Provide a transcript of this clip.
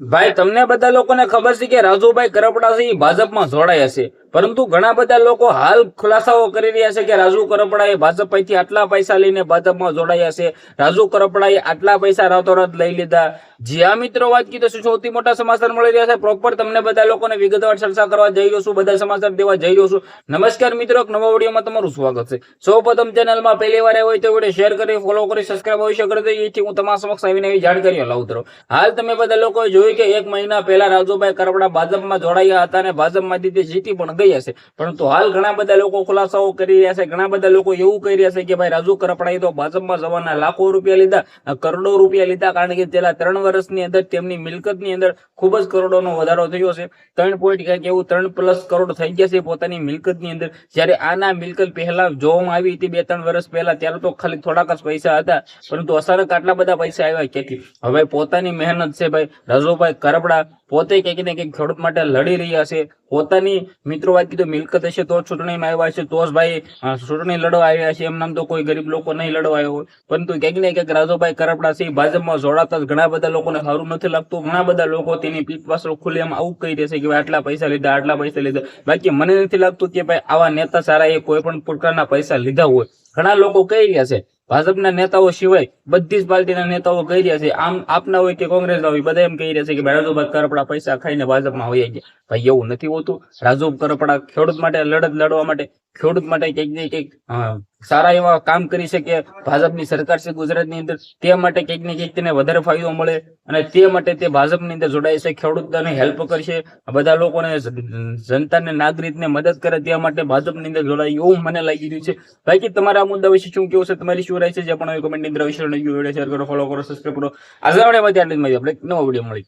ભાઈ તમને બધા લોકોને ખબર છે કે રાજુભાઈ કરપડા છે એ ભાજપમાં જોડાયા છે, પરંતુ ઘણા બધા લોકો હાલ ખુલાસાઓ કરી રહ્યા છે કે રાજુ કરપડાએ ભાજપ પાસેથી આટલા પૈસા લઈને ભાજપમાં જોડાયા છે, રાજુ કરપડાએ આટલા પૈસા રાતોરાત લઈ લીધા. જ્યાં મિત્રો વાત કીધો સૌથી મોટા સમાચાર મળી રહ્યા છે. પ્રોપર તમને બધા લોકોને વિગતવાર ચર્ચા કરવા જઈ રહ્યો છું, બધા સમાચાર દેવા જઈ રહ્યો છું. નમસ્કાર મિત્રો, એક નવા વિડીયોમાં તમારું સ્વાગત છે. સૌપ્રથમ ચેનલમાં પહેલી વાર આવ્યો હોય તો વિડીયો શેર કરી, ફોલો કરી, સબસ્ક્રાઇબ અવશ્ય કરી દઈએ, જેથી હું તમારા સમક્ષ આવીને એવી જાણકારીઓ લાવતો રહું. હાલ તમે બધા લોકોએ જોયું કે એક મહિના પહેલા રાજુભાઈ કરપડા ભાજપમાં જોડાયા હતા અને ભાજપમાંથી તે જીતી પણ ગયા છે. પરંતુ હાલ ઘણા બધા લોકો ખુલાસાઓ કરી રહ્યા છે, ઘણા બધા લોકો એવું કહી રહ્યા છે કે ભાઈ રાજુ કરપડાએ તો ભાજપમાં જવાના લાખો રૂપિયા લીધા, કરોડો રૂપિયા લીધા, કારણ કે છેલ્લા 3 વર્ષની અંદર તેમની મિલકતની અંદર ખૂબ જ કરોડોનો વધારો થયો છે. 3.3+ કરોડ થઈ ગયા છે પોતાની મિલકતની અંદર. જ્યારે આના મિલકત પહેલા જોવામાં આવી હતી 2-3 વર્ષ પહેલા, ત્યારે તો ખાલી થોડાક જ પૈસા હતા, પરંતુ અચાનક આટલા બધા પૈસા આવ્યા ક્યાંથી? હવે પોતાની મહેનત છે ભાઈ. રાજુભાઈ કરપડા પોતે કંઈક ને કંઈક ખેડૂત માટે લડી રહ્યા છે. પોતાની મિત્રો વાત કીધું મિલકત હશે તો ચૂંટણીમાં આવ્યા છે, તો જ ભાઈ ચૂંટણી લડવા આવ્યા છે. એમ નામ તો કોઈ ગરીબ લોકો નહીં લડવા આવ્યો હોય. પરંતુ કંઈક ને કંઈક રાજુભાઈ કરપડા છે ભાજપમાં જોડાતા જ ઘણા બધા લોકોને સારું નથી લાગતું. ઘણા બધા લોકો તેની પીઠ પાછળ ખુલ્લેઆમ આવું કહી રહેશે કે ભાઈ આટલા પૈસા લીધા, આટલા પૈસા લીધા. બાકી મને નથી લાગતું કે ભાઈ આવા નેતા સારા એ કોઈ પણ પ્રકારના પૈસા લીધા હોય. ઘણા લોકો કહી રહ્યા છે, ભાજપના નેતાઓ સિવાય બધી જ પાર્ટીના નેતાઓ કહી રહ્યા છે, આમ આપના હોય કે કોંગ્રેસના હોય, બધા એમ કહી રહ્યા છે કે ભાઈ રાજુભાઈ કરપડા પૈસા ખાઈને ભાજપમાં હોઈ ગયા. ભાઈ એવું નથી હોતું. રાજુ કરપડા ખેડૂત માટે લડત લડવા માટે, ખેડૂત માટે કંઈક ને કંઈક સારા એવા કામ કરી શકે. ભાજપની સરકાર છે ગુજરાતની અંદર, તે માટે કંઈક ને કંઈક તેને વધારે ફાયદો મળે અને તે માટે તે ભાજપની અંદર જોડાય છે. ખેડૂતોને હેલ્પ કરશે, બધા લોકોને, જનતાને, નાગરિકને મદદ કરે, તે માટે ભાજપની અંદર જોડાય એવું મને લાગી રહ્યું છે. બાકી તમારા મુદ્દા વિશે શું કેવું છે, તમારી શું રાય છે, જે પણ કમેન્ટની અંદર વિડીયો શેર કરો, ફોલો કરો, સબસ્ક્રાઇબ કરો. આજે આપણે નવો વિડીયો મળી.